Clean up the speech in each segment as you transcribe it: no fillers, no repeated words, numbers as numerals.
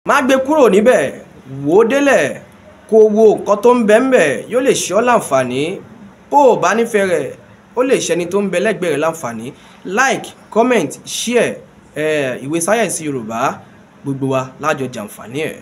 má gbé kúrò níbẹ̀, wò ó délẹ̀ kó wo nǹkan tó ń bẹ ńbẹ̀, yóò lè ṣe ọ́ láǹfààní. bó o bá nífẹ̀ẹ́ rẹ̀ ó lè ṣẹni tó ń bẹ lẹ́gbẹ̀ẹ́ rẹ̀ láǹfààní. Like, comment, share ìwé sáyẹ̀nsì Yorùbá, gbogbo wa lájọ jàǹfààní ẹ̀.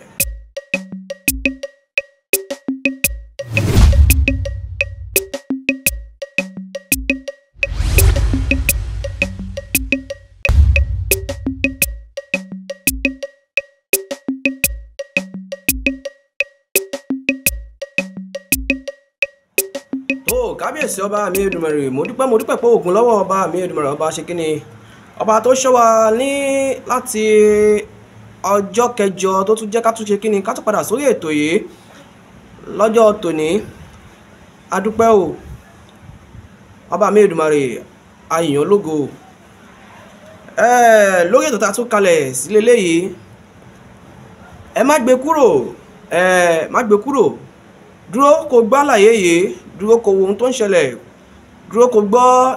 Kábíyèsí ọba mi Èdùmàrè, mo dúpẹ́ pé ògùn lọ́wọ́ ọba mi Èdùmàrè, ọba ṣe kíni, ọba tó ṣọ́ wa ní láti ọjọ́ kẹjọ tó tún jẹ́ ká tún ṣe kíni, ká tún padà sórí ètò yìí lọ́jọ́ tòní. Adúpẹ́ o ọba mi Èdùmàrè, ayìyàn lógo. Lórí ètò tá a tún kalẹ̀ sílé léyìí, ẹ má gbé kúrò, dúró kó gbọ́ àlàyé yìí, dúró kó wo ohun tó ń ṣẹlẹ̀, dúró kó gbọ́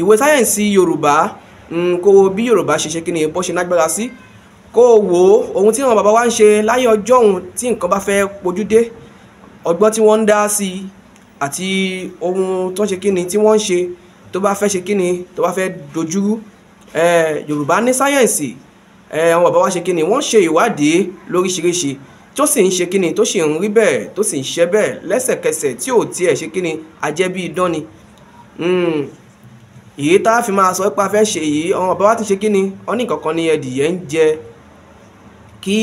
ìwé sáyẹ̀nsì Yorùbá, kó wo bí Yorùbá ṣe kíni, bó ṣe nágbára sí, kó wo ohun tí àwọn bàbá wa ń ṣe láyé ọjọ́ òun tí nǹkan bá fẹ́ pojú dé, ọgbọ́n tí wọ́n ń dá sí àti ohun tó ń ṣe kíni tí wọ́n ń ṣe tó bá fẹ́ ṣe kíni, tó bá fẹ́ dojúrú. Yorùbá ní sáyẹ̀nsì, àwọn bàbá wa ṣe kíni, wọ́n ṣe ìwádìí lóríṣiríṣi tó sì ń ṣe kíni, tó sì ń rí bẹ́ẹ̀, tó sì ń ṣe bẹ́ẹ̀ lẹ́sẹ̀kẹsẹ̀ tí ò tiẹ̀ ṣe kíni, ajẹ́ bí idán ni. Èyí tá a fi máa sọ pé a fẹ́ ṣe yìí, àwọn bàbá wa ti ṣe kíni, wọ́n ní nǹkan kan ní ẹdìyẹ ń jẹ kí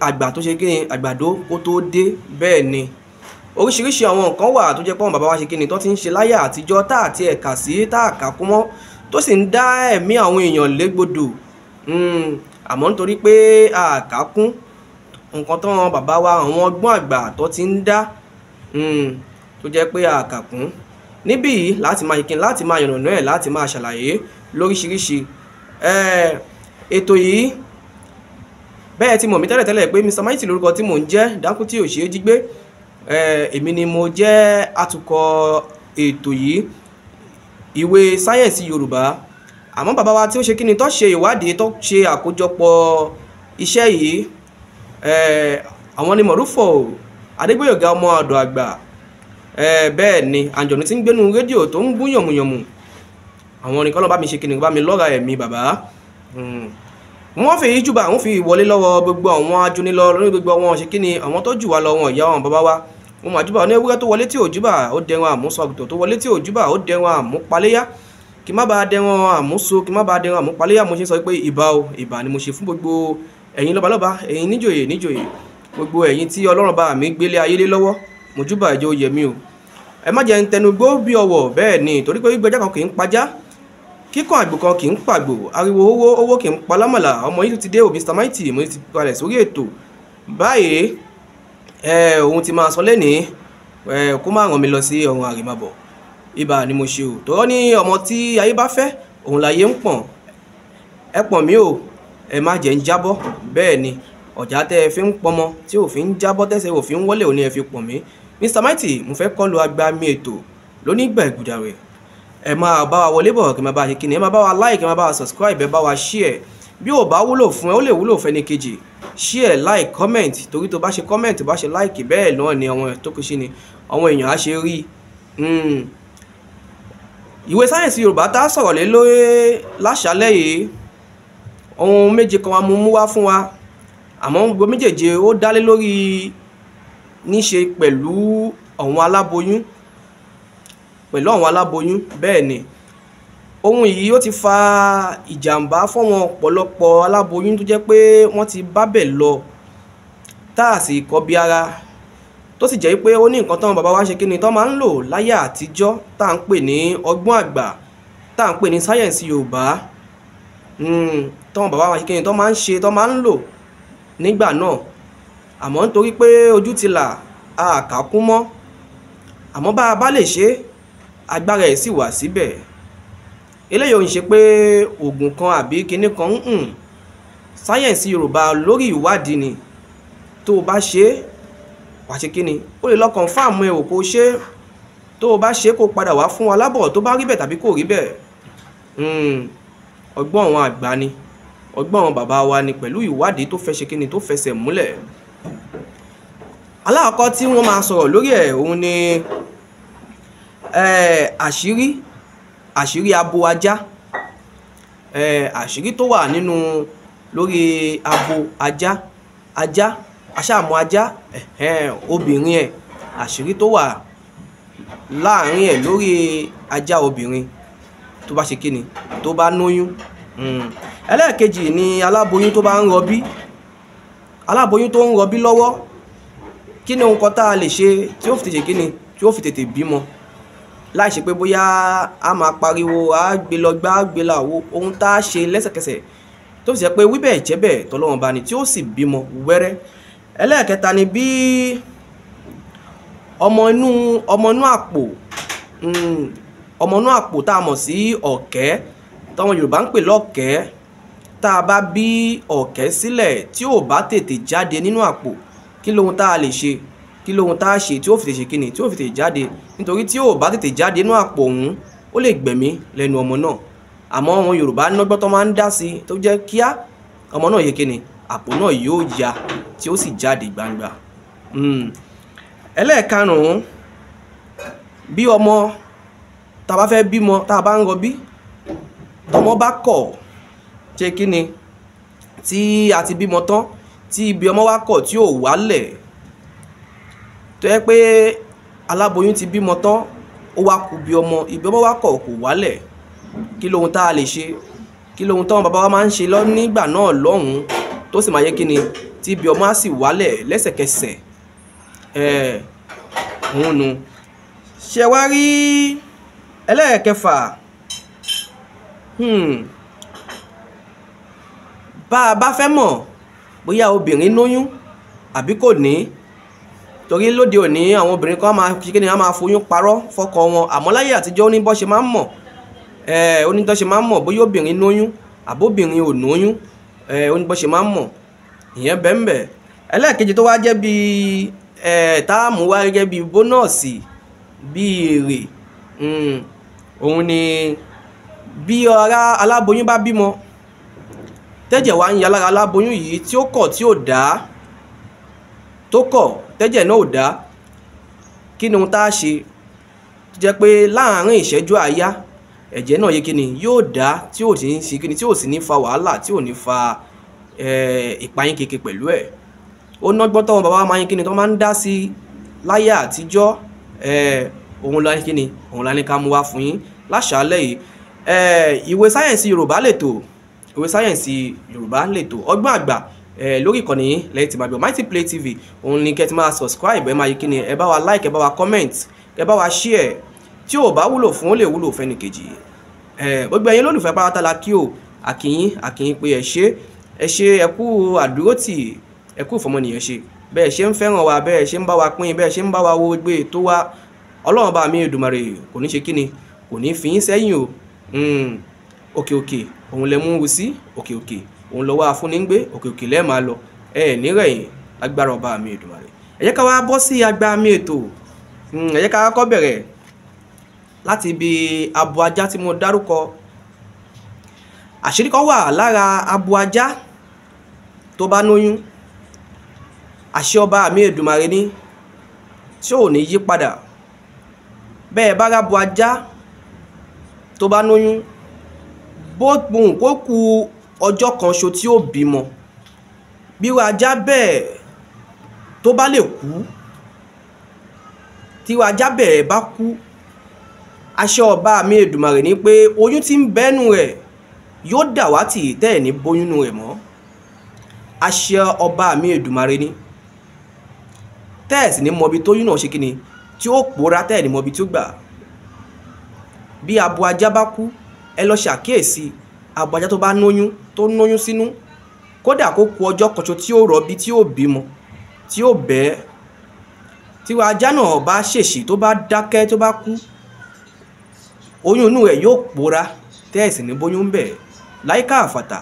àgbà tó ṣe kíni, àgbàdo kó tó dé. Bẹ́ẹ̀ ni oríṣiríṣi àwọn nǹkan wà tó jẹ́ pé àwọn bàbá wa ṣe kíni, tó ti ń ṣe láyé àtijọ́ tá àti ẹ̀ka sí tá àkàkú mọ́, tó sì ń dá ẹ̀mí àwọn èèyàn légbodò. Àmọ́ nítorí pé àkàkún nǹkan tó wọn bàbá wa, àwọn ọgbọ́n àgbà tó ti ń dá, tó jẹ́ pé àkàkún níbí yìí láti máa yìnkín, láti máa yànnàná ẹ̀, láti máa ṣàlàyé lóríṣiríṣi. Ètò yìí bẹ́ẹ̀ tí mọ̀ mí tẹ́lẹ̀tẹ́lẹ̀ pé Mr. Mighty lórúkọ tí mò ń jẹ́, dákú tí ò ṣeé jí gbé. Èmi ni mo jẹ́ atukọ̀ ètò yìí, ìwé sáyẹ̀nsì Yorùbá. Àmọ́ bàbá wa tí ó ṣe kíni, tó ṣe ìwádìí, tó ṣe àkójọpọ̀ iṣẹ́ yìí, àwọn ni Mọ̀rúfọ̀ Adégbóyèga ọmọ ọ̀dọ̀ àgbà. Bẹ́ẹ̀ ni àǹjọ̀nú tí ń gbénu rédíò tó ń gún yànmùyànmù, àwọn nìkan ló bá mi ṣe kíni, bá mi lọ́ra ẹ̀mí bàbá. Wọ́n fi ìjúbà, wọ́n fi ìwọlé lọ́wọ́ gbogbo àwọn ajúnilọ lórí gbogbo àwọn ṣe kíni, àwọn tó jù wá lọ, wọn ìyá wọn bàbá wa. Wọ́n máa júbà ní ewúrẹ́ tó wọlé tí ò júbà ó dẹran àmúsọ, àgùntàn tó wọlé tí ò júbà ó dẹran àmúpaléyá. Kí má bàa dẹran àmúso, kí má bàa dẹran àmúpaléyá, mo ṣe sọ pé ìbà ni mo ṣe fún gbogbo ẹ̀yin lọ́balọ́ba, ẹ̀yin níjòyè, gbogbo ẹ̀yin tí Ọlọ́run bá mi gbélé ayé lé lọ́wọ́, mo júbà ẹjọ́ yẹmí o. Ẹ má jẹ́ ń tẹnugbó bí ọwọ́. Bẹ́ẹ̀ ni torí pé gbẹjá kan kì í pajá, kíkàn àgbò kan kì í pàgbò, ariwo owó kì í pa lámàlà. Ọmọ yìí ti dé o, Mr. Mighty, mo ti kalẹ̀ sórí ètò báyìí. Ohun tí máa sọ lẹ́nìí, kó má ràn mí lọ sí ọ̀run àrèmábọ̀. Ibà ni mo ṣe o, tọ́rọ́ ní ọmọ tí ayé bá fẹ́ òun láyé ń pọ̀n. Ẹ pọ̀n mí o, ẹ má jẹ́ ń jábọ́. Bẹ́ẹ̀ ni ọ̀já tẹ́ ẹ fi ń pọnmọ tí ò fi ń jábọ́, tẹ́sẹ̀ ò fi ń wọlé, òní ẹ fi pọ̀n mí. Mr. Mighty, mo fẹ́ kọ́ lu agbami ètò lónígbà ìgùdà rẹ̀. Ẹ máa bá wa wọlé bọ̀, kí máa bá ṣe kíni, ẹ máa bá wa like, ẹ máa bá wa subscribe, ẹ bá wa share. Bí ò bá wúlò fún ẹ, ó lè wúlò fẹ́ni kejì. Share, like, comment, torí tó bá ṣe comment, tó bá ṣe like, bẹ́ẹ̀ náà ni àwọn tó kù sí ni àwọn èèyàn á ṣe rí. Ìwé sáyẹ̀nsì Yorùbá tá a sọ̀rọ̀ lé lórí láṣálẹ́ yìí, ohun méje kan wa mú wá fún wa, àmọ́ gbogbo méjèèje ó dálé lórí níṣe pẹ̀lú àwọn aláboyún, bẹ́ẹ̀ ni ohun yìí ó ti fa ìjàmbá fọ́wọn ọ̀pọ̀lọpọ̀ aláboyún tó jẹ́ pé wọ́n ti bábẹ̀ lọ tá a sì kọ́ bí ara, tó sì jẹ́ pé ó ní nǹkan táwọn bàbá wa ṣe kíni, tó máa ń lò láyé àtijọ́ tá à ń pè ní ọgbọ́n àgbà, tá à ń pè ní sáyẹ̀nsì Yorùbá. Táwọn bàbá wa ṣe kíni, tó máa ń ṣe, tó máa ń lò nígbà náà. Àmọ́ nítorí pé ojú ti là, àkàkún mọ́. Àmọ́ bá a bá lè ṣe, agbára ẹ̀ sì wà síbẹ̀. Eléyìí ò ń ṣe pé oògùn kan àbí kinní kan, sáyẹ̀nsì Yorùbá lórí ìwádìí ni. Tó o bá ṣe wà ṣe kíni, ó lè lọ confirm ẹ̀ wò kó ṣe. Tó o bá ṣe kó padà wá fún wa lábọ̀ tó bá rí bẹ́ẹ̀ tàbí kò rí bẹ́ẹ̀. Ọgbọ́n àwọn àgbà ni. ọgbọ́n bàbá wa ni pẹ̀lú ìwádìí tó fẹ́ ṣe kíni tó fẹsẹ̀ múlẹ̀. alákọ̀ọ́kọ́ tí wọ́n máa sọ̀rọ̀ lórí ẹ̀ òun ni àṣírí abo ajá, àṣírí tó wà nínú lórí abo ajá aṣáàmú ajá obìnrin ẹ̀, àṣírí tó wà láàrin ẹ̀ lórí ajá obìnrin tó bá ṣe kíni tó bá lóyún. ẹlẹ́ẹ̀kejì ni aláboyún tó bá ń rọbí, aláboyún tó ń rọbí lọ́wọ́, kí ni ohun kan tá a lè ṣe tí ó fi tètè kíni tí ó fi tètè bímọ láì ṣe pé bóyá a máa pariwo a gbé lọ gbá gbé làwọ, ohun tá a ṣe lẹ́sẹ̀kẹsẹ̀ tó fi jẹ́ pé wíbẹ̀ jẹ́bẹ̀ tọ́lọ́run bá ní tí ó sì bímọ wẹ́rẹ́. ẹlẹ́ẹ̀kẹta ni bí ọmọ inú àpò tá a mọ̀ sí ọ̀kẹ́ táwọn Yorùbá ń pè lọ́kẹ́, tá a bá bí ọ̀kẹ́ sílẹ̀ tí ò bá tètè jáde nínú àpò, kí lóhun tá a lè ṣe, kí lóhun tá a ṣe tí ó fi tètè ṣe kíni tí ó fi tètè jáde, nítorí tí ò bá tètè jáde nínú àpò ọ̀hún ó lè gbẹ̀mí lẹ́nu ọmọ náà. àmọ́ àwọn Yorùbá nọ́gbọ́n tó máa ń dá sí tó jẹ́ kíá ọmọ náà yẹ kíni àpò náà yóò ya tí ó sì jáde gbangba. ẹlẹ́ẹ̀karùn-ún, bí ọmọ tá a bá fẹ́ bímọ, tá a bá ń rọbí, tọmọ bá kọ̀ ṣe kíni tí a ti bímọ tán tí ibi ọmọ wá kọ̀ tí ò wálẹ̀, tó yẹ pé aláboyún ti bímọ tán ó wá kù bí ọmọ, ibi ọmọ wá kọ̀ kò wálẹ̀, kí lóhun tá a lè ṣe, kí lóhun táwọn bàbá wa máa ń ṣe nígbà náà lọ́hùn-ún tó sì máa yẹ kíni tí ibi ọmọ á sì wálẹ̀ lẹ́sẹ̀kẹsẹ̀. òun nu ṣe wá rí ẹlẹ́ẹ̀kẹfà, bá a bá fẹ́ mọ̀ bóyá obìnrin lóyún àbí kò ní, torí lóde òní àwọn obìnrin kan máa ṣe kíni á máa foyún parọ́ fọ́kọ wọn, àmọ́ láyé àtijọ́ ó ní bọ́ ṣe máa ń mọ̀, ó ní bọ́ ṣe máa ń mọ̀ bóyá obìnrin lóyún àbóbìnrin ò lóyún, ó ní bọ́ ṣe máa ń mọ̀, ìyẹn bẹ́ẹ̀. ẹlẹ́ẹ̀kejì tó wá jẹ́ bí táàmù wá gẹ́gẹ́ bí bónọ́ọ̀sì bí èrè, òun ni bí aláboyún bá bímọ tẹ́jẹ̀ wá ń ya lára aláboyún yìí tí ó kọ̀ tí ò dá, tó kọ̀ tẹ́jẹ̀ náà ò dá, kí ni ohun tá a ṣe tó jẹ́ pé láàárín ìṣẹ́jú àáyá ẹ̀jẹ̀ náà yẹ kíni yóò dá tí ò ní sí kíni tí ò sì ní fa wàhálà, tí ò ní fa ìpayín keke pẹ̀lú ẹ̀. ó nọ́gbọ́n tọ́wọ́n bàbá máa ń kíni tó máa ń dá sí láyé àtijọ́, òun la ní kíni òun la ní ká mú wá fún yín láṣàálẹ̀ yìí. ìwé sáyẹ̀nsì Yorùbá lètò, ìwé sáyẹ̀nsì Yorùbá lètò ọgbọ́n àgbà lórí ìkànnì lẹ́yìn tí máa bí Mighty Play TV. òun ni kẹ́ ti máa subscribe, ẹ máa yí kíni, ẹ bá wa like, ẹ bá wa comment, ẹ bá wa share, tí ò bá wúlò fún ó lè wúlò fẹ́ni kejì. gbogbo ẹ̀yin lólùfẹ́ pátá la kí o, àkíyín pé ẹ ṣe ẹ kú àdúrótì, ẹ kú ìfọmọnìyàn ṣe, bẹ́ẹ̀ ṣe ń fẹ́ràn wa, bẹ́ẹ̀ ṣe ń bá wa pín, bẹ́ẹ̀ ṣe ń bá wa wo gbé tó wá, Ọlọ́run bá mi Èdùmàrè kò ní ṣe kíni kò ní fi yín sẹ́yìn o. òkè òkè òun lẹ mú sí, òkè òkè òun lọ́wọ́ afúnigbé, òkè òkè lẹ́ẹ̀ máa lọ, nírẹ̀yìn agbára ọba mi Èdùmàrè. ẹ jẹ́ ká wá bọ́ sí agbá mi ètò. ẹ jẹ́ ká kọ́kọ́ bẹ̀rẹ̀ láti ibi abo ajá tí mo dárúkọ. àṣírí kan wà lára abo ajá tó bá lóyún, àṣẹ ọba mi Èdùmàrè ní tí ò ní yí padà. bẹ́ẹ̀ bá rábo ajá tó bá lóyún, bó gbùn kó ku ọjọ́ kan ṣo tí ó bímọ, bí wọ́n ajá bẹ́ẹ̀ tó bá lè kú, tí wọ́n ajá bẹ́ẹ̀ bá kú, àṣẹ ọba mi Èdùmàrè ní pé oyún tí ń bẹ́nu rẹ̀ yóò dàwátì tẹ́ ẹ̀ ní bóyúnú rẹ̀ mọ́. àṣẹ ọba mi Èdùmàrè ní tẹ́ ẹ̀ sì ní mọbi tóyún náà ṣe kíni tí ó pòórá, tẹ́ ẹ̀ ní mọbi tí ó gbà. bí abo ajá bá kú, ẹ lọ ṣàkíyèsí abo ajá tó bá lóyún, tó lóyún sínú, kódà kó ku ọjọ́ kan ṣo tí ó rọbí, tí ó bímọ, tí ó bẹ́ẹ̀, tí ajá náà bá ṣèṣì tó bá dákẹ́ tó bá kú, oyún inú rẹ̀ yóò pòórá, tẹ́ ẹ̀ sì ní bóyún bẹ́ẹ̀ láìka àfàtà.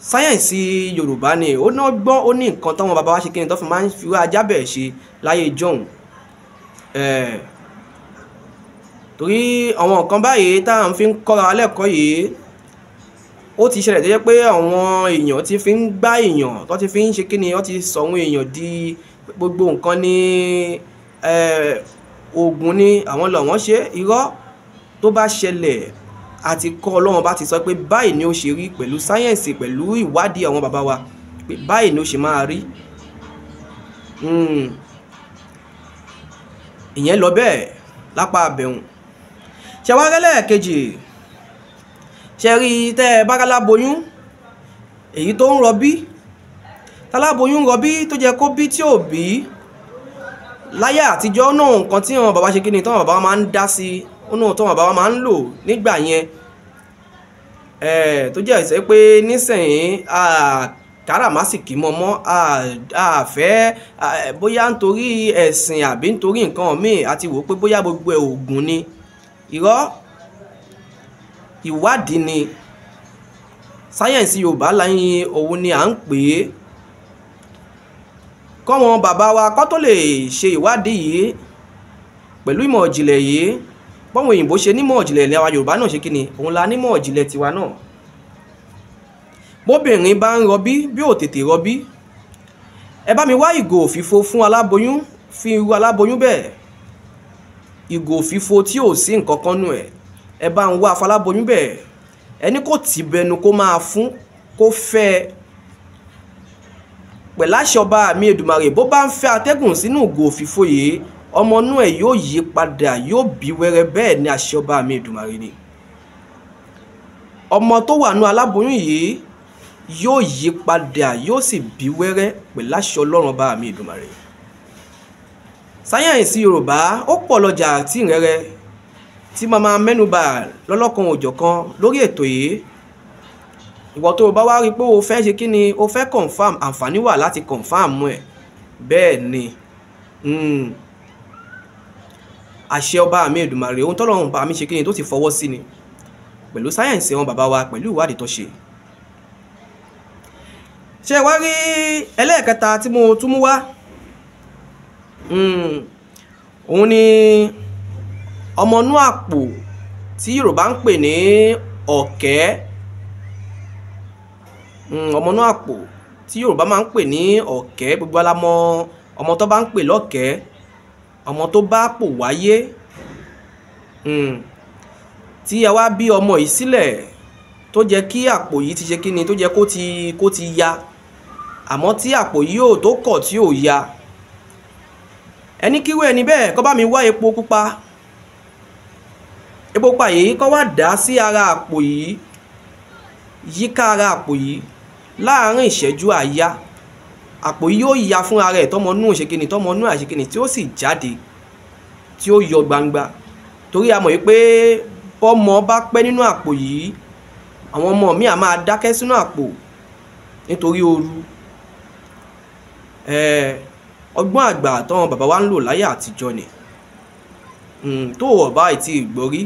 sáyẹ̀nsì Yorùbá ni ó ná gbọ́n, ó ní nǹkan táwọn bàbá wa ṣe kíni tó fi máa ń fi ajá bẹ́ẹ̀ ṣe láyé ìjọ́un. torí àwọn nǹkan báyìí tá à ń fi ń kọ́ra lẹ́kọ̀ọ́ yìí, ó ti ṣẹlẹ̀ tó jẹ́ pé àwọn èèyàn ti fi ń gbá èèyàn tó ti fi ń ṣe kí ni wọ́n ti sọ àwọn èèyàn di gbogbo nǹkan ní oògùn ni àwọn lọ wọ́n ṣe irọ́ tó bá ṣẹlẹ̀ àti kọ́ Ọlọ́run bá ti sọ pé báyìí ni ó ṣe rí pẹ̀lú sáyẹ́ǹsì pẹ̀lú ìwádìí àwọn bàbá wa pé báyìí ni ó ṣe máa rí ìyẹn lọ bẹ́ẹ̀ lápá abẹ̀hùn. ṣe wá rẹ́lẹ̀ kejì ṣe rí tẹ́ ẹ bá láláboyún èyí tó ń rọbí táláboyún rọbí tó jẹ́ kó bí tí ò bí láyé àtijọ́ náà nǹkan tí àwọn bàbá ṣe kí ni tí àwọn bàbá máa ń dá sí náà tí àwọn bàbá máa ń lò nígbà yẹn tó jẹ́ ìṣẹ́ pé nísìnyí káràmásìkì mọ́mọ́ àfẹ́ bóyá nítorí ẹ̀sìn àbí nítorí nǹkan míì àti wò pé bóyá gbogbo ẹ̀ ògùn ni irọ́ ìwádìí ni sáyẹ̀nsì Yorùbá láyìn òun ni à ń pè é kọ́wọn bàbá wa kọ́ tó lè ṣe ìwádìí yìí pẹ̀lú ìmọ̀ ìjìnlẹ̀ yìí bọ́wọn òyìnbó ṣe nímọ̀ ìjìnlẹ̀ ní àwa Yorùbá náà ṣe kí ni òun la nímọ̀ ìjìnlẹ̀ tiwa náà. Bóbìnrin bá ń rọbí bí ò tètè rọbí ẹ bá mi wá ìgò òfìfo fún aláboyún fi irú aláboyún bẹ́ẹ̀ ìgò òfìfo tí ò sí nǹkan kan nù ẹ bá ń wá afaláboyún bẹ́ẹ̀ ẹni kò tí bẹnu kó máa fún kó fẹ́ pẹ̀láṣẹ ọba mi Èdùmàrè bó bá ń fẹ́ atẹ́gùn sínú ìgò òfìfo yìí ọmọ inú ẹ̀ yóò yí padà yóò bí wẹ́rẹ́ bẹ́ẹ̀ ni àṣẹ ọba mi Èdùmàrè ni ọmọ tó wà nú aláboyún yìí yóò yí padà yóò sì bí wẹ́rẹ́ pẹ̀láṣẹ Ọlọ́run ọba mi Èdùmàrè. sáyẹ́ǹsì Yorùbá ó pọ̀ lọ́jà tí ìrẹ́rẹ́ tí màmá mẹ́nubà lọ́lọ́kan òjọ̀kan lórí ètò yìí ìwọ tó bá wá rí pé o fẹ́ ṣe kí ni o fẹ́ confam àǹfààní wà láti confam ẹ̀ bẹ́ẹ̀ ni àṣẹ ọba mi Èdùmàrè ohun tọ́lọ́run bá mi ṣe kí ni tó ti fọwọ́ sí ni pẹ̀lú sáyẹ́ǹsì àwọn bàbá wa pẹ̀lú ìwádìí tó ṣe. ṣé wá rí ẹlẹ́ẹ̀kẹta tí mo tún mú wá òun ni ọmọnú àpò tí Yorùbá ń pè ní ọ̀kẹ́ ọmọnú àpò tí Yorùbá máa ń pè ní ọ̀kẹ́ gbogbo alámọ̀ ọmọ tó bá ń pè lọ́kẹ́ ọmọ tó bá pò wáyé tí a wá bí ọmọ yìí sílẹ̀ tó jẹ́ kí àpò yìí ti ṣe kí ni tó jẹ́ kó ti ya àmọ́ tí àpò yìí ò tó kọ̀ tí ò ya ẹni kíwé ẹni bẹ́ẹ̀ kó bá mi wá epo pupa yìí kó wá dà sí ara àpò yìí yíká ara àpò yìí láàárín ìṣẹ́jú àáyá àpò yìí yóò ya fún ara ẹ̀ tọmọ nú òṣèkìní tọmọ nú àṣekìní tí ó sì jáde tí ó yọ gbangba torí a mọ̀ yìí pé bọ́mọ bá pẹ́ nínú àpò yìí àwọn ọmọ mi à máa dákẹ́ sínú àpò nítorí ooru ọgbọ́n àgbà tọ́wọn bàbá wa ń lò láyé àtijọ́ ni tó ọ̀bá àti ìgbọ́rí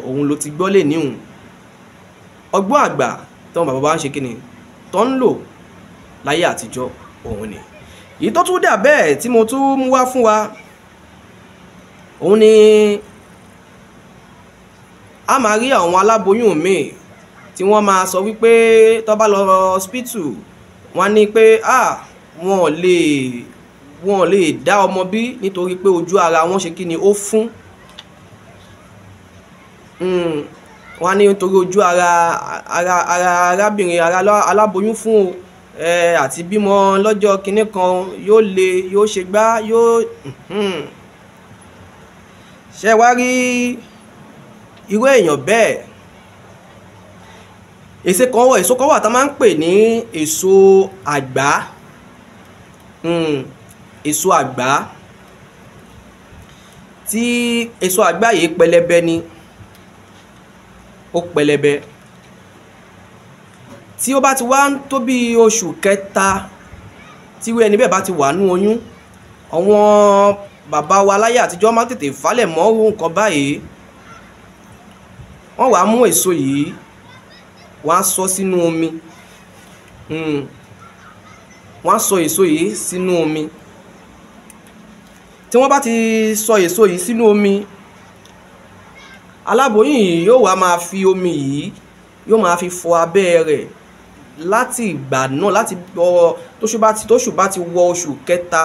òun ló ti gbọ́ lè níhùn ọgbọ́n àgbà tọ́wọn bàbá wa ń ṣe kí ni tó ń lò láyé àtijọ́ òun ni èyí tó tún dà bẹ́ẹ̀ tí mo tún mú wá fún wa òun ni a máa rí àwọn aláboyún míì tí wọ́n máa sọ wípé tó bá lọ hospital wọ́n ní pé wọn lè dá ọmọ bí nítorí pé ojú ara wọn ṣe kí ni ó fún wọ́n ní nítorí ojú ara arábìnrin aláboyún fún o àti bímọ lọ́jọ́ kinní kan yóò le yóò ṣe gbá yóò ṣe wá rí irú èèyàn bẹ́ẹ̀ èso kan wà tá máa ń pè ní èso àgbá èso àgbá tí èso àgbá yìí pẹlẹbẹ ni ó pẹlẹbẹ tí ó bá ti wá ń tó bí oṣù kẹta tí irú ẹni bẹ́ẹ̀ bá ti wà nú oyún àwọn bàbá wa láyé àtijọ́ máa tètè falẹ̀ mọ́ irú nǹkan báyìí wọ́n wàá mú èso yìí wọ́n á sọ sínú omi wọ́n á sọ èso yìí sínú omi tí wọ́n bá ti sọ èso yìí sínú omi aláboyún yìí yóò wá máa fi omi yìí yóò máa fi fọ abẹ́ rẹ̀ láti ìgbà náà, láti tóṣù bá ti wọ oṣù kẹta,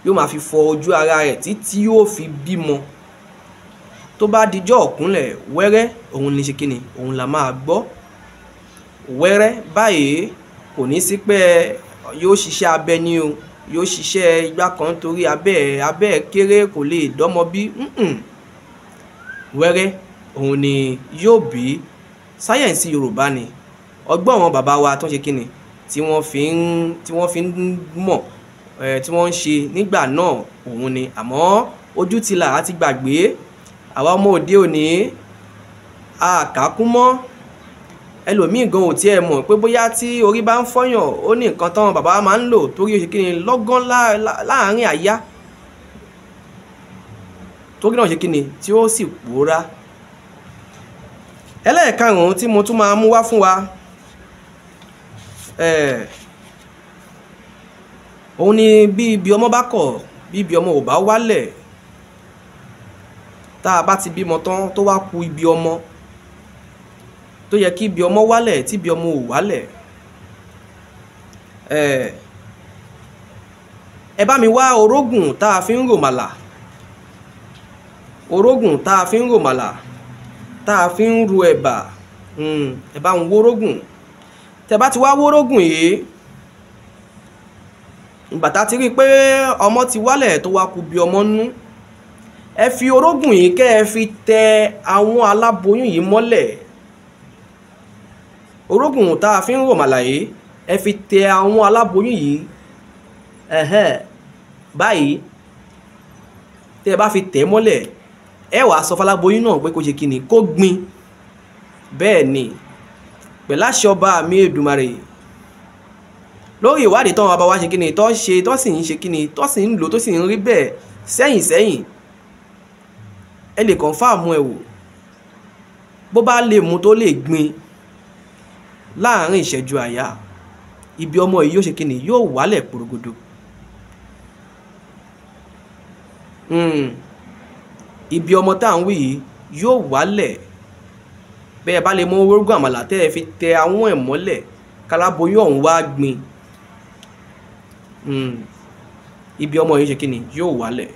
yóò máa fi fọ ojú ara rẹ̀ títí yóò fi bímọ. Tó bá dijọ́ ọ̀kúnlẹ̀ wẹ́rẹ́, òun ní ṣe kíni, òun la máa gbọ́. Wẹ́rẹ́ báyìí kò ní sí pé yóò ṣiṣẹ́ abẹ ni o, yóò ṣiṣẹ́ igbá kan torí abẹ́ kéré kò lè dọ́mọ bí. Wẹ́rẹ́ òun ni yóò bí. Sáyẹ̀nsì Yorùbá ni, ọgbọ́n àwọn bàbá wa tó ń ṣe kíni, tí wọ́n fi ń mọ̀, tí wọ́n ń ṣe nígbà náà òun ni. Àmọ́ ojú ti là á ti gbàgbé, àwa ọmọ òde òní àkàkún mọ́. Ẹlòmíì gan ò tiẹ̀ mọ̀ pé bóyá tí orí bá ń fọ́yàn ó ní nǹkan táwọn bàbá wa máa ń lò torí ó ṣe kíni lọ́gán láàárín àyá, torí náà ṣe kíni tí ó sì pòórá. Ẹlẹ́ẹ̀karùn-ún tí mo tún máa mú wá fún wa, òun ni bí ibi ọmọ bá kọ̀, bí ibi ọmọ ò bá wálẹ̀, tá a bá ti bímọ tán tó wá ku ibi ọmọ tó yẹ kí ibi ọmọ wálẹ̀ tí ibi ọmọ ò wálẹ̀, ẹ bá mi wá orógùn tá a fi ń ròmàlà, orógùn tá a fi ń ròmàlà, tá a fi ń ro ẹ̀bà, ẹ bá ń wórógùn. Tẹ bá ti wá wórógùn yìí, ìgbà tá ti rí pé ọmọ ti wálẹ̀ tó wá ku bí ọmọ nú, ẹ fi orógùn yìí kẹ́ ẹ fi tẹ àwọn aláboyún yìí mọ́lẹ̀. Orógùn tá a fi ń ròmàlà yìí, ẹ fi tẹ àwọn aláboyún yìí, báyìí tẹ́ ẹ bá fi tẹ̀ mọ́lẹ̀, ẹ wàá sọ fáláboyún náà pé kó ṣe kíni, kó gbin. Bẹ́ẹ̀ ni, pẹ̀lú àṣẹ ọba mi Èdùmàrè, lórí ìwádìí tán bàbá wa ṣe kíni, tó sì ń ṣe kíni, tó sì ń lò, tó sì ń rí bẹ́ẹ̀ sẹ́yìn, ẹ lè kọ̀nfàmù ẹ̀ wò. Bó bá lè mú tó lè gbin láàárín ìṣẹ́jú àyà, ibi ọmọ yìí yóò ṣe kíni, yóò wálẹ̀ porogodo. Ibi ọmọ tá à ń wí yìí yóò wálẹ̀. Bẹ́ẹ̀ bá lè mú orógùn àmàlà tẹ́ ẹ fi tẹ àwọn ẹ̀ mọ́lẹ̀, káláboyún ọ̀hún wá gbin, ibi ọmọ yìí ṣe kíni, yóò wálẹ̀.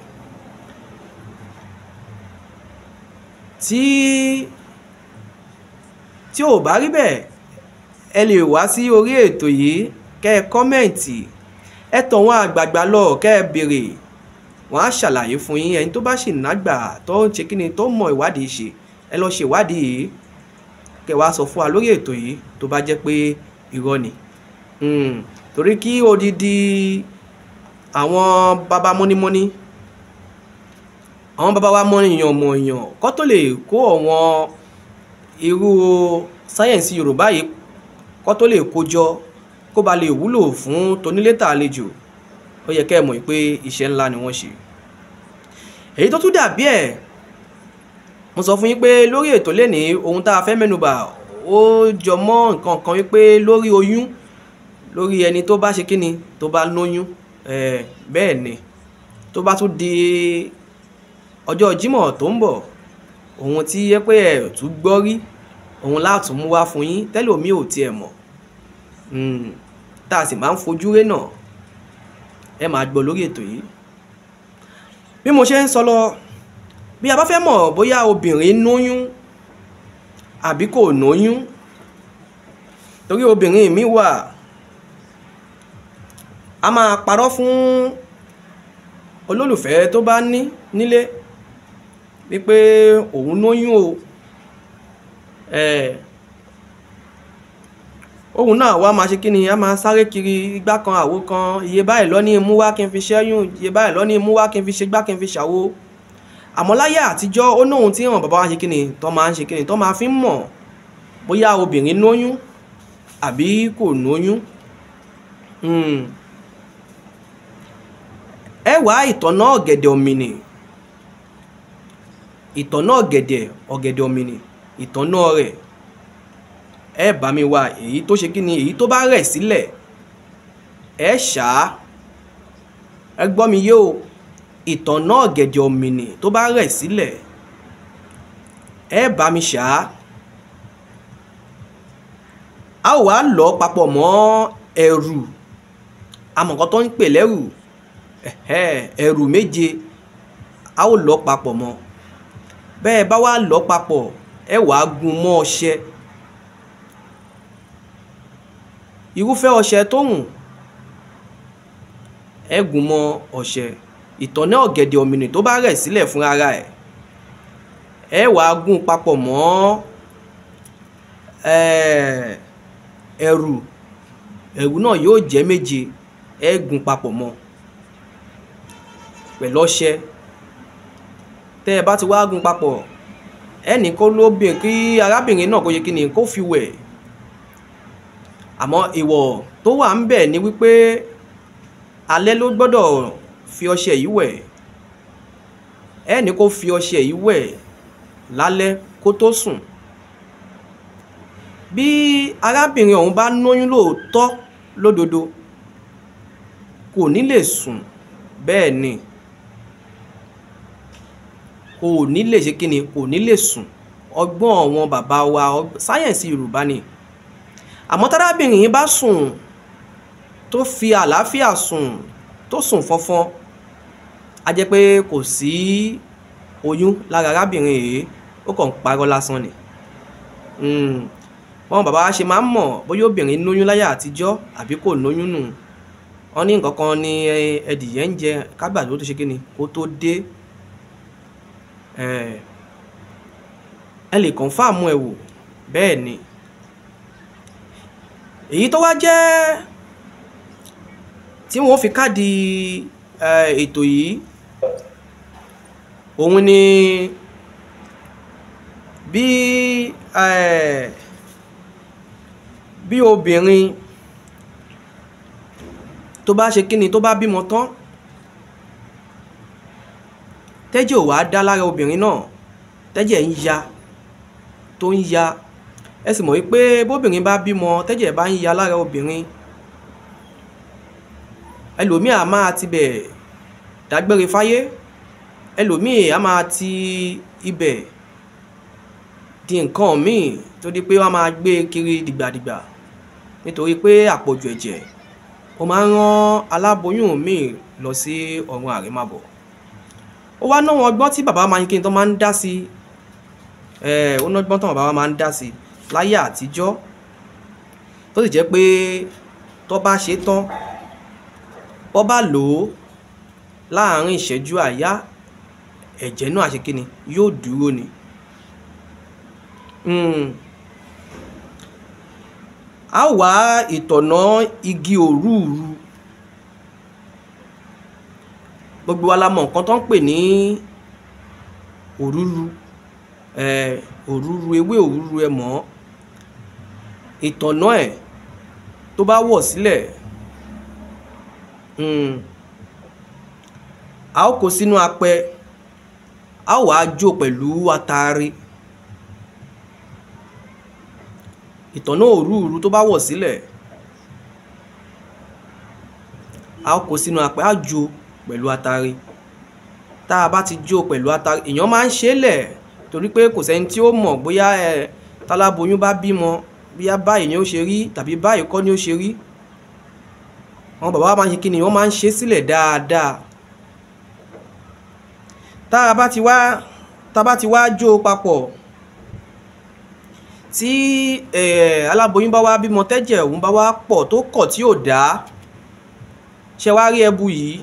Tí ò bá rí bẹ́ẹ̀, ẹ lè wá sí orí ètò yìí kẹ́ ẹ kọ́mẹ̀ǹtì, ẹ tọ̀ wọ́n àgbààgbà lọ kẹ́ ẹ béèrè, wọ́n á ṣàlàyé fún yín. Ẹni tó bá sì nágbà tó ń ṣe kíni, tó mọ ìwádìí ṣe, ẹ lọ ṣe ìwádìí yìí kẹ́ wá sọ fún wa lórí ètò yìí tó bá jẹ́ pé irọ́ ni. Torí kí odidi àwọn bàbá mọ́nímọ́ní, àwọn bàbá wa mọ̀yàn kó tó lè kó àwọn irú sáyẹ̀nsì Yorùbá yìí, kó tó lè kó jọ kó ba lè wúlò fún tonílé tàlejò, ó yẹ kẹ́ ẹ mọ̀ pé iṣẹ́ ńlá ni wọ́n ṣe. Èyí tó tún dàbí ẹ̀, mo sọ fún yín pé lórí ètò lénìí ohun tá a fẹ́ mẹ́nubà ó jọ mọ́ nǹkan kan wípé lórí oyún, lórí ẹni tó bá ṣe kíni, tó bá lóyún. Bẹ́ẹ̀ ni, tó bá tún di ọjọ́ Jímọ̀ tó ń bọ̀, ohun tí yẹ pé ẹ tún gbọ́ rí, ohun látún mú wá fún yín tẹ́lòmí ò tiẹ̀ mọ̀, tá a sì máa ń fojú ré náà, ẹ máa gbọ́ lórí ètò yìí. Bí mo ṣe ń sọ lọ, bí a bá fẹ́ mọ̀ bóyá obìnrin lóyún àbí kò lóyún, torí obìnrin mi wà, a máa parọ́ fún olólùfẹ́ tó bá ní nílé wípé òun lóyún o. Òun náà wá máa ṣe kíni, a máa sáré kiri igbá kan àwo kan, iye báyìí lọ ní mú wá kí n fi ṣẹ́yún, iye báyìí lọ ní mú wá kí n fi ṣe gbá kí n fi ṣàwo. Àmọ́ láyé àtijọ́ ó ní ohun tí àwọn bàbá wa ṣe kíni, tó máa ń ṣe kíni, tó máa fi ń mọ̀ bóyá obìnrin lóyún àbí kò lóyún. Ẹ wá ìtọ̀nà ọ̀gẹ̀dẹ̀ ọ̀mìnì, ìtọ̀nà ọ̀gẹ̀dẹ̀ ọ̀mìnì, ìtọ̀nà rẹ̀, ẹ bá mi wá èyí tó ṣe kíni, èyí tó bá rẹ̀ sílẹ̀, ẹ ṣá, ẹ gbọ́ mi yé o, ìtọ̀nà ọ̀gẹ̀dẹ̀ ọ̀mìnì tó bá rẹ̀ sílẹ̀, ẹ bá mi ṣá, a ó wá lọ papọ̀ mọ́ ẹ̀rù, amọ̀kan tó ń pè lẹ́rù, ẹ̀rù méje a ó lọ papọ̀ mọ́. Bẹ́ẹ̀ bá wá lọ papọ̀ ẹ wàá gún mọ́ ọṣẹ. Irúfẹ́ ọṣẹ tó wù ẹ gún mọ́ ọṣẹ. Ìtọ́nà ọ̀gẹ̀dẹ̀ ọ̀mìnì tó bá rẹ̀ sílẹ̀ fún ara ẹ̀ ẹ wàá gún papọ̀ mọ́ ẹ̀rù náà yóò jẹ́ méje, ẹ gún papọ̀ mọ́ pẹ̀lú ọṣẹ. Tẹ́ ẹ bá ti wá gún papọ̀ ẹnì kó lóbìnrin kí arábìnrin náà kó yẹ kí ni kó fi wẹ̀. Àmọ́ ìwọ̀ tó wà ń bẹ̀ ni wípé alẹ́ ló gbọ́dọ̀ fi ọṣẹ yìí wẹ̀. Ẹnì kó fi ọṣẹ yìí wẹ̀ lálẹ́ kó tó sùn. Bí arábìnrin ọ̀hún bá lóyún lóòótọ́ lódodo kò ní lè sùn, bẹ́ẹ̀ ni kò ní lè ṣe kí ni, kò ní lè sùn. Ọgbọ́n àwọn bàbá wa sáyẹ̀nsì Yorùbá ni. Àmọ́ tárábìnrin yìí bá sùn tó fi àlàáfíà sùn, tó sùn fọnfọn, a jẹ́ pé kò sí oyún lára arábìnrin yìí, ó kàn ń parọ́ lásán ni. Wọn bàbá wa ṣe máa ń mọ̀ bóyá obìnrin lóyún láyé àtijọ́ àbí kò lóyún nù. Wọ́n ní nǹkan kan ni ẹdìyẹ ń jẹ kágbàdo tó ṣe kí ni kó tó dé. Ẹ lè kọ̀nfàmù ẹ̀ wò, bẹ́ẹ̀ ni. Èyí tó wá jẹ́ tí wọ́n fi káàdì ètò yìí, òun ni bí obìnrin tó bá ṣe kí ni tó bá bímọ tán tẹ́jẹ̀ ò wá dá lára obìnrin náà, tẹ́jẹ̀ ń ya tó ń ya. Ẹ sì mọ̀ wípé bóbìnrin bá bímọ tẹ́jẹ̀ bá ń ya lára obìnrin, ẹlòmíì á máa ti bẹ̀ dágbére fáyé, ẹlòmíì á máa ti ibẹ̀ di nǹkan míì tó di pé wọ́n máa gbé kiri dìgbàdìgbà nítorí pé àpọ̀jù ẹ̀jẹ̀ ó máa ń rán aláboyún míì lọ sí ọ̀run àrèmábọ̀. Ó wá náwọn ọgbọ́n tí bàbá máa ń kí ni tó máa ń dá sí, ó ná ọgbọ́n tí bàbá máa ń dá sí láyé àtijọ́, tó sì jẹ́ pé tó bá ṣe tán, bó bá lò ó láàárín ìṣẹ́jú àáyá, ẹ̀jẹ̀ náà ṣe kí ni yóò dúró ni. A wá ìtọ̀nà igi òrúùru. Gbogbo wa la mọ̀ nǹkan tó ń pè ní òrúru, òrúru ewé òrúru ẹ mọ̀. Ìtọ̀nà ẹ̀ tó bá wọ̀ sílẹ̀, a ó kó sínú apẹ, a ó wá jó pẹ̀lú atare. Ìtọ̀nà òrúùru tó bá wọ̀ sílẹ̀, a ó kó sínú apẹ, a jó pẹ̀lú atare. Tá a bá ti jó pẹ̀lú atare, èèyàn máa ń ṣe é lẹ̀ torí pé kò sẹ́ni tí ó mọ̀ bóyá táláboyún bá bímọ bóyá báyìí ni ó ṣe rí tàbí báyìí kọ́ ni ó ṣe rí. Àwọn bàbá wa máa ń ṣe kí ni, wọ́n máa ń ṣe sílẹ̀ dáadáa. Tá a bá ti wá jó papọ̀, tí aláboyún bá wá bímọ tẹ́jẹ̀ òun bá wá pọ̀ tó kọ̀ tí ò dá, ṣe wá rí ẹbu yìí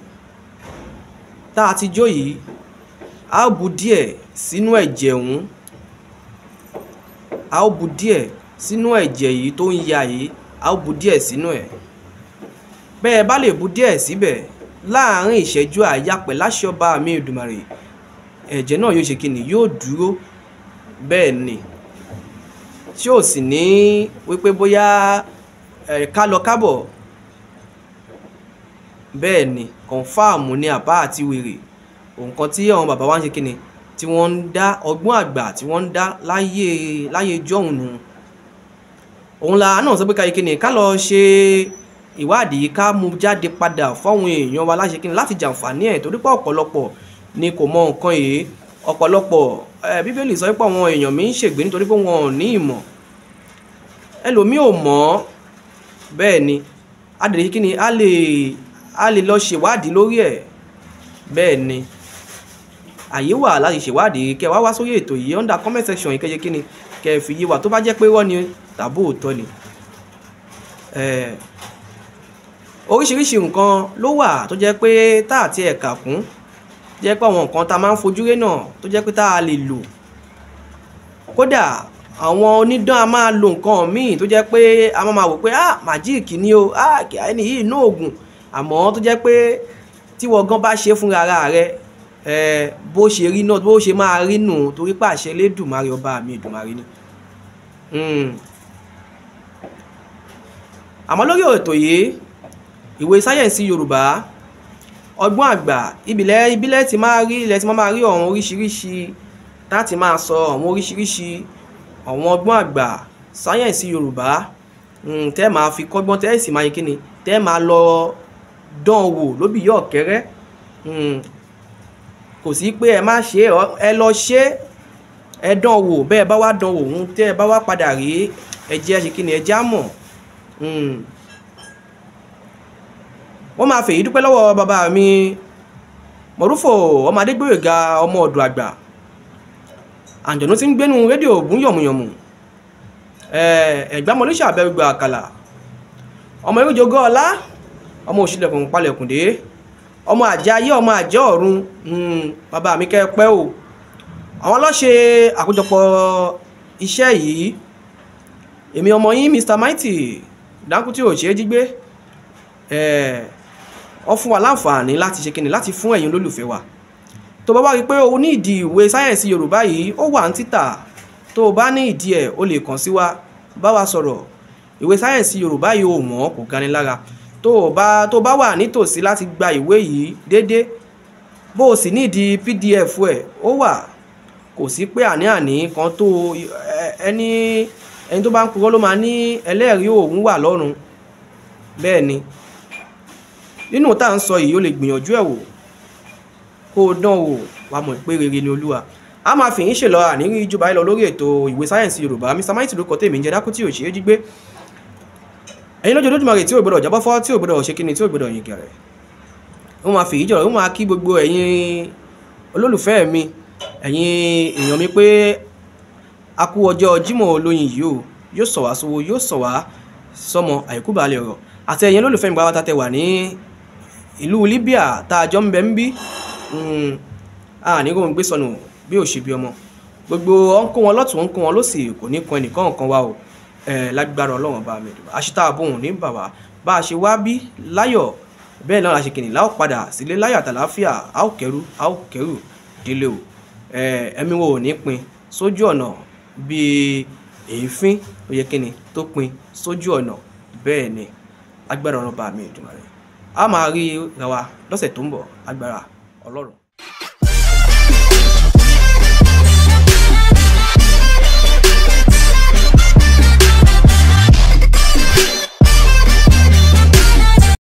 tá a ti jó yìí, a ó bu díẹ̀ sínú ẹ̀jẹ̀ òun, a ó bu díẹ̀ sínú ẹ̀jẹ̀ yìí tó ń ya yìí, a ó bu díẹ̀ sínú ẹ̀. Bẹ́ẹ̀ bá lè bu díẹ̀ síbẹ̀ láàárín ìṣẹ́jú àáyá pẹ̀lú àṣẹ Ọba mi Èdùmàrè, ẹ̀jẹ̀ náà yóò ṣe kí ni, yóò dúró. Bẹ́ẹ̀ ni, tí ò sì ní wípé bóyá ká lọ kábọ̀. Bẹ́ẹ̀ ni, kọ̀nfàmù ni àbá àti wèrè. Nǹkan tí àwọn bàbá wa ń ṣe kí ni, tí wọ́n ń dá ọgbọ́n àgbà tí wọ́n ń dá láyé jọ̀hún nù. Òun la náà sọ pé ká yẹ kí ni, ká lọ ṣe ìwádìí, ká mú jáde padà fáwọn èèyàn wa láṣẹ kí ni, láti jàǹfààní ẹ̀, torí pé ọ̀pọ̀lọpọ̀ ni kò mọ nǹkan yìí. Ọ̀pọ̀lọpọ̀ Bíbélì sọ pé àwọn èèyàn mi ń ṣègbé nítorí pé wọn ò ní ìmọ̀. ẹlòmíì ò mọ̀, bẹ́ẹ̀ ni a lè kí ni a lè lọ ṣèwádìí lórí ẹ̀, bẹ́ẹ̀ ni àyè wà láti ṣèwádìí. Kẹ́ wá sórí ètò yìí under comment section yìí kẹ́ ṣe kí ni kẹ́ fi yé wa tó bá jẹ́ pé irọ́ ni tàbí òótọ́ ni. Oríṣiríṣi nǹkan ló wà tó jẹ́ pé tá àti ẹ̀ka kún, jẹ́ pé àwọn nǹkan tá máa ń fojú rí náà tó jẹ́ pé tá a lè lò. Kódà àwọn onídán a máa lo nǹkan míì tó jẹ́ pé a máa wò pé màjíìkì ni o, ẹni yìí inú oògùn, àmọ́ tó jẹ́ pé tí wọ́n gan bá ṣe fúnra ara rẹ̀ bó ṣe rí náà bó ṣe máa rí nù, torí pé àṣẹ Elédùmarè ọba mi Èdùmàrè ni. Àmọ́ lórí ètò yìí ìwé sáyẹ̀nsì Yorùbá ọgbọ́n àgbà ìbílẹ̀ tí máa rí ilẹ̀ tí máa rí ọ̀hún oríṣiríṣi láti máa sọ ọ̀hún oríṣiríṣi àwọn ọgbọ́n àgbà sáyẹ̀nsì Yorùbá tẹ́ máa fi kọ́gbọ́n tẹ́ sì máa yẹ kíni tẹ́ máa lọ dán wò lóbi yọ̀ kẹ́rẹ́. Kò sí pé ẹ má ṣe ẹ lọ ṣe ẹ dán wò, bẹ́ẹ̀ bá wá dán wò tẹ́ ẹ bá wá padà rí ẹ jẹ́ ṣe kíni ẹ já mọ̀. Wọ́n máa fèyí dúpẹ́ lọ́wọ́ bàbá mi Mọ̀rúfò ọmọ Adégbóyèga ọmọ ọ̀dọ̀ àgbà, àǹjọ̀nú tí ń gbénu rédíò ògún yọ̀mùyọ̀mù, ẹ̀gbámọlúṣà abẹ́rùgbà àkàlà, ọmọ eréjogọ́ ọlá, ọmọ òṣìlẹ̀kùn palẹ̀kùndé, ọmọ àjẹ́ ayé ọmọ àjẹ́ ọ̀run. Bàbá mi kẹ́ pẹ́ o. Àwọn ló ṣe àkójọpọ̀ iṣẹ́ yìí. Èmi ọmọ yín Mr Mighty Dáńkútì ò ṣe é jí gbé. Wọ́n fún wa láǹfààní láti ṣe kíni láti fún ẹ̀yin olólùfẹ́ wa. Tó bá wá rí pé o ní ìdí ìwé sáyẹ̀nsì Yorùbá yìí ó wà ní títà, tó o bá ní ìdí ẹ̀ o lè kàn sí wa, bá wa sọ̀rọ̀. Ìwé sáyẹ̀nsì Yorùbá yìí ò mọ̀ kò gani lára. Tó o bá wà nítòsí láti gba ìwé yìí déédéé, bó o sì ní ìdí PDF ẹ̀ ó wà. Kò sí pé àní kan tó ẹni tó bá ń purọ́ ló máa ní ẹlẹ́rìí òun wà lọ́run, bẹ́ẹ̀ ni. Nínú tá à ń sọ yìí ó lè gbìyànjú ẹ̀ wò kó o dán wò, wà mọ̀ pé rere ni Olúwa. A máa fi yín ṣe lọ àníri ìjọba yìí lọ lórí ètò ìwé sáyẹ̀nsì Yorùbá. Mr Mighty ló kọ tèmi ń jẹ́ Dáńkútì ò ṣe é jí gbé. Ẹ̀yin lójú Olódùmarè tí ò gbọdọ̀ jábọ́ fọ́, tí ò gbọdọ̀ ṣe kíni, tí ò gbọdọ̀ yìn gẹ̀rẹ̀. Wọ́n máa fi yí jọ̀rọ̀, wọ́n máa kí gbogbo ẹ̀yin olólùfẹ́ mi, ẹ̀yin èèyàn mi pé a kú ọjọ́ Jímọ̀ olóyin yìí o, yóò sọ̀ wá sówó, yóò sọ̀ wá sọ́mọ àìkú balẹ̀ ọ̀rọ̀. Àti ẹ̀yin olólùfẹ́ mi pátá tẹ́ wà ní ìlú Libya tá a jọ ń bẹ ń bí, ní kò ń gbé sọnù bí ò ṣe bí ọmọ. Gbogbo ọ̀n kó wọn lọ́tún, ọ̀n kó wọn lósì, kò ní kan ẹnìkan kan wá o. Lágbára Ọlọ́run bá mi dùn. Àṣìta àbòhùn ní bàbá bá a ṣe wá bí láyọ̀, bẹ́ẹ̀ náà la ṣe kìnnì láò padà sílé láyọ̀ àtàláfíà, a ó kẹ́rù délé o. Ẹ̀mí wo ò ní pin sójú ọ̀nà bíi èéfín ó yẹ kíni tó pin sójú ọ̀nà, bẹ́ẹ̀ ni. Agbára Ọlọ́run bá mi Èdùmàrè. A máa rí ra wa lọ́sẹ̀ tó ń bọ̀, agbára Ọlọ́run.